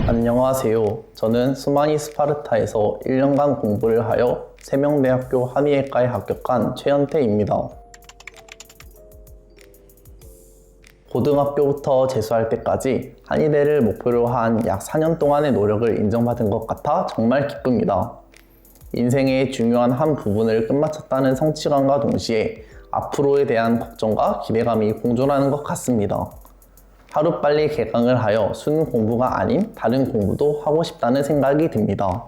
안녕하세요. 저는 수마니 스파르타에서 1년간 공부를 하여 세명대학교 한의학과에 합격한 최현태입니다. 고등학교부터 재수할 때까지 한의대를 목표로 한 약 4년 동안의 노력을 인정받은 것 같아 정말 기쁩니다. 인생의 중요한 한 부분을 끝마쳤다는 성취감과 동시에 앞으로에 대한 걱정과 기대감이 공존하는 것 같습니다. 하루빨리 개강을 하여 수능 공부가 아닌 다른 공부도 하고 싶다는 생각이 듭니다.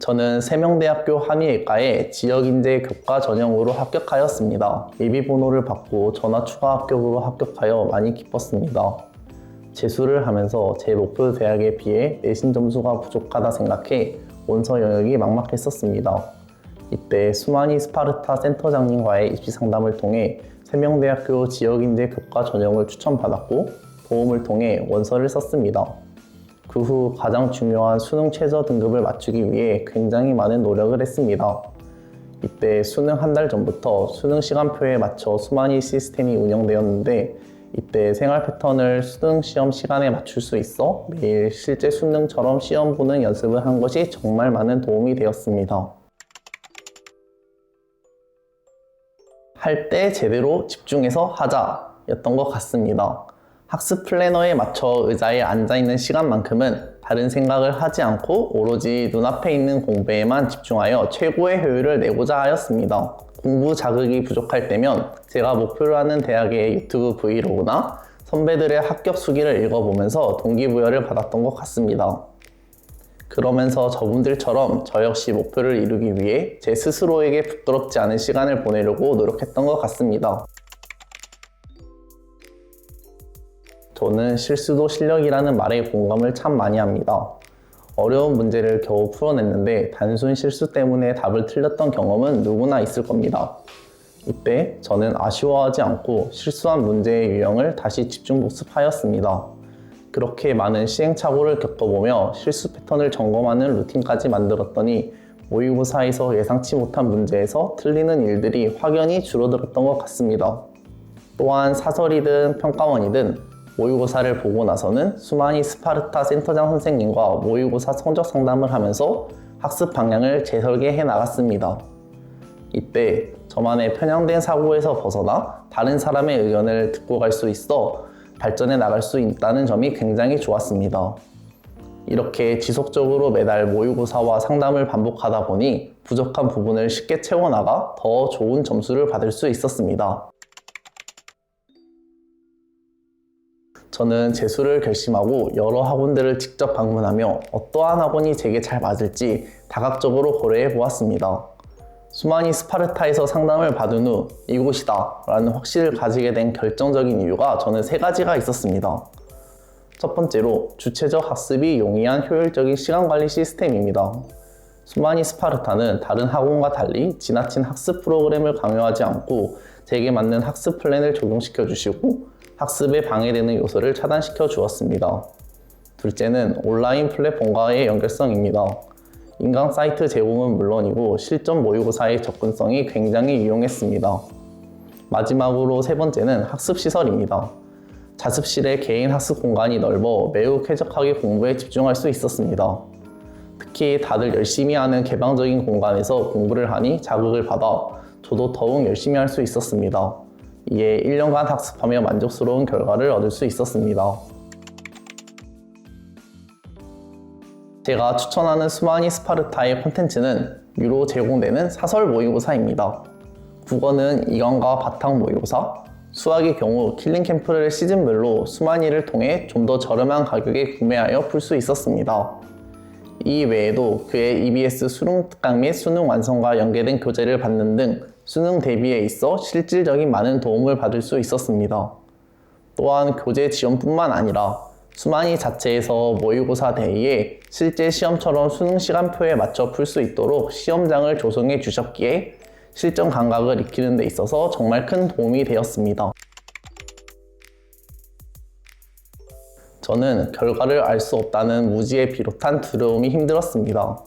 저는 세명대학교 한의학과에 지역인재 교과 전형으로 합격하였습니다. 예비번호를 받고 전화 추가 합격으로 합격하여 많이 기뻤습니다. 재수를 하면서 제 목표 대학에 비해 내신 점수가 부족하다 생각해 원서 영역이 막막했었습니다. 이때 수마니 스파르타 센터장님과의 입시 상담을 통해 세명대학교 지역인재 교과 전형을 추천받았고 도움을 통해 원서를 썼습니다. 그 후 가장 중요한 수능 최저 등급을 맞추기 위해 굉장히 많은 노력을 했습니다. 이때 수능 한 달 전부터 수능 시간표에 맞춰 수마니 시스템이 운영되었는데 이때 생활 패턴을 수능 시험 시간에 맞출 수 있어 매일 실제 수능처럼 시험 보는 연습을 한 것이 정말 많은 도움이 되었습니다. 할 때 제대로 집중해서 하자 였던 것 같습니다. 학습 플래너에 맞춰 의자에 앉아있는 시간만큼은 다른 생각을 하지 않고 오로지 눈앞에 있는 공부에만 집중하여 최고의 효율을 내고자 하였습니다. 공부 자극이 부족할 때면 제가 목표로 하는 대학의 유튜브 브이로그나 선배들의 합격 수기를 읽어보면서 동기부여를 받았던 것 같습니다. 그러면서 저분들처럼 저 역시 목표를 이루기 위해 제 스스로에게 부끄럽지 않은 시간을 보내려고 노력했던 것 같습니다. 저는 실수도 실력이라는 말에 공감을 참 많이 합니다. 어려운 문제를 겨우 풀어냈는데 단순 실수 때문에 답을 틀렸던 경험은 누구나 있을 겁니다. 이때 저는 아쉬워하지 않고 실수한 문제의 유형을 다시 집중 복습하였습니다. 그렇게 많은 시행착오를 겪어보며 실수 패턴을 점검하는 루틴까지 만들었더니 모의고사에서 예상치 못한 문제에서 틀리는 일들이 확연히 줄어들었던 것 같습니다. 또한 사설이든 평가원이든 모의고사를 보고 나서는 수마니 스파르타 센터장 선생님과 모의고사 성적 상담을 하면서 학습 방향을 재설계해 나갔습니다. 이때 저만의 편향된 사고에서 벗어나 다른 사람의 의견을 듣고 갈 수 있어 발전해 나갈 수 있다는 점이 굉장히 좋았습니다. 이렇게 지속적으로 매달 모의고사와 상담을 반복하다 보니 부족한 부분을 쉽게 채워나가 더 좋은 점수를 받을 수 있었습니다. 저는 재수를 결심하고 여러 학원들을 직접 방문하며 어떠한 학원이 제게 잘 맞을지 다각적으로 고려해 보았습니다. 수마니 스파르타에서 상담을 받은 후 이곳이다 라는 확신을 가지게 된 결정적인 이유가 저는 3가지가 있었습니다. 첫 번째로 주체적 학습이 용이한 효율적인 시간관리 시스템입니다. 수마니 스파르타는 다른 학원과 달리 지나친 학습 프로그램을 강요하지 않고 제게 맞는 학습 플랜을 적용시켜 주시고 학습에 방해되는 요소를 차단시켜 주었습니다. 둘째는 온라인 플랫폼과의 연결성입니다. 인강 사이트 제공은 물론이고 실전 모의고사의 접근성이 굉장히 유용했습니다. 마지막으로 3번째는 학습시설입니다. 자습실에 개인 학습 공간이 넓어 매우 쾌적하게 공부에 집중할 수 있었습니다. 특히 다들 열심히 하는 개방적인 공간에서 공부를 하니 자극을 받아 저도 더욱 열심히 할 수 있었습니다. 이에 1년간 학습하며 만족스러운 결과를 얻을 수 있었습니다. 제가 추천하는 수마니 스파르타의 콘텐츠는 유로 제공되는 사설 모의고사입니다. 국어는 이강과 바탕 모의고사, 수학의 경우 킬링 캠프를 시즌별로 수마니를 통해 좀 더 저렴한 가격에 구매하여 풀 수 있었습니다. 이 외에도 그의 EBS 수능 특강 및 수능 완성과 연계된 교재를 받는 등 수능 대비에 있어 실질적인 많은 도움을 받을 수 있었습니다. 또한 교재 지원뿐만 아니라 수마니 자체에서 모의고사 대비에 실제 시험처럼 수능 시간표에 맞춰 풀 수 있도록 시험장을 조성해 주셨기에 실전 감각을 익히는 데 있어서 정말 큰 도움이 되었습니다. 저는 결과를 알 수 없다는 무지에 비롯한 두려움이 힘들었습니다.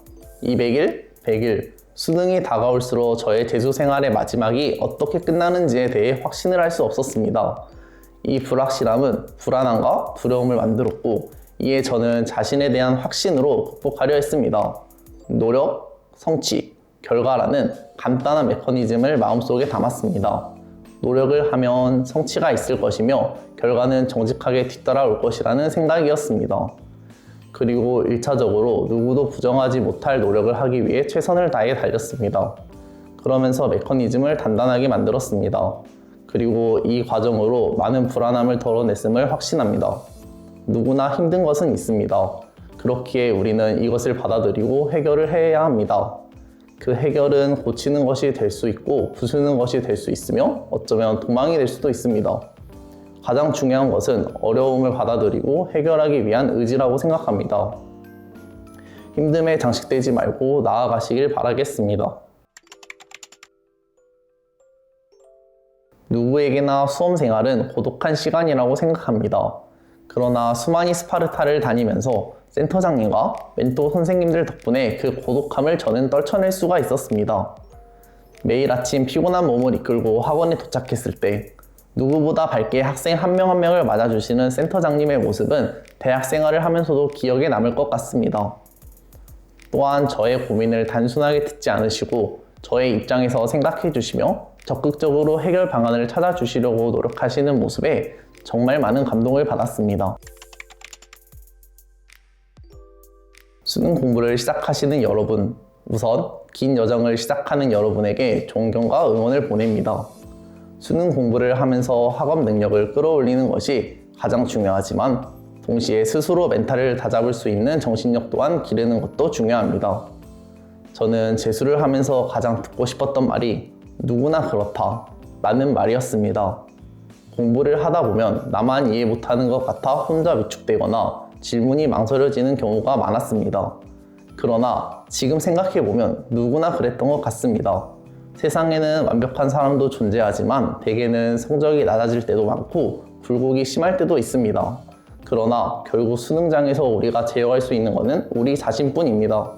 200일, 100일, 수능이 다가올수록 저의 재수 생활의 마지막이 어떻게 끝나는지에 대해 확신을 할 수 없었습니다. 이 불확실함은 불안함과 두려움을 만들었고, 이에 저는 자신에 대한 확신으로 극복하려 했습니다. 노력, 성취, 결과라는 간단한 메커니즘을 마음속에 담았습니다. 노력을 하면 성취가 있을 것이며 결과는 정직하게 뒤따라올 것이라는 생각이었습니다. 그리고 1차적으로 누구도 부정하지 못할 노력을 하기 위해 최선을 다해 달렸습니다. 그러면서 메커니즘을 단단하게 만들었습니다. 그리고 이 과정으로 많은 불안함을 덜어냈음을 확신합니다. 누구나 힘든 것은 있습니다. 그렇기에 우리는 이것을 받아들이고 해결을 해야 합니다. 그 해결은 고치는 것이 될 수 있고 부수는 것이 될 수 있으며 어쩌면 도망이 될 수도 있습니다. 가장 중요한 것은 어려움을 받아들이고 해결하기 위한 의지라고 생각합니다. 힘듦에 장식되지 말고 나아가시길 바라겠습니다. 누구에게나 수험 생활은 고독한 시간이라고 생각합니다. 그러나 수많이 스파르타를 다니면서 센터장님과 멘토 선생님들 덕분에 그 고독함을 저는 떨쳐낼 수가 있었습니다. 매일 아침 피곤한 몸을 이끌고 학원에 도착했을 때 누구보다 밝게 학생 한 명 한 명을 맞아주시는 센터장님의 모습은 대학 생활을 하면서도 기억에 남을 것 같습니다. 또한 저의 고민을 단순하게 듣지 않으시고 저의 입장에서 생각해 주시며 적극적으로 해결 방안을 찾아주시려고 노력하시는 모습에 정말 많은 감동을 받았습니다. 수능 공부를 시작하시는 여러분, 우선 긴 여정을 시작하는 여러분에게 존경과 응원을 보냅니다. 수능 공부를 하면서 학업 능력을 끌어올리는 것이 가장 중요하지만 동시에 스스로 멘탈을 다잡을 수 있는 정신력 또한 기르는 것도 중요합니다. 저는 재수를 하면서 가장 듣고 싶었던 말이 누구나 그렇다 라는 말이었습니다. 공부를 하다 보면 나만 이해 못하는 것 같아 혼자 위축되거나 질문이 망설여지는 경우가 많았습니다. 그러나 지금 생각해보면 누구나 그랬던 것 같습니다. 세상에는 완벽한 사람도 존재하지만 대개는 성적이 낮아질 때도 많고 굴곡이 심할 때도 있습니다. 그러나 결국 수능장에서 우리가 제어할 수 있는 것은 우리 자신뿐입니다.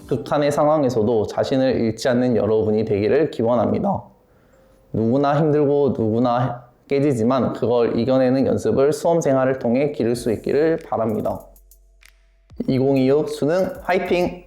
극한의 상황에서도 자신을 잃지 않는 여러분이 되기를 기원합니다. 누구나 힘들고 누구나 깨지지만 그걸 이겨내는 연습을 수험 생활을 통해 기를 수 있기를 바랍니다. 2026 수능 화이팅!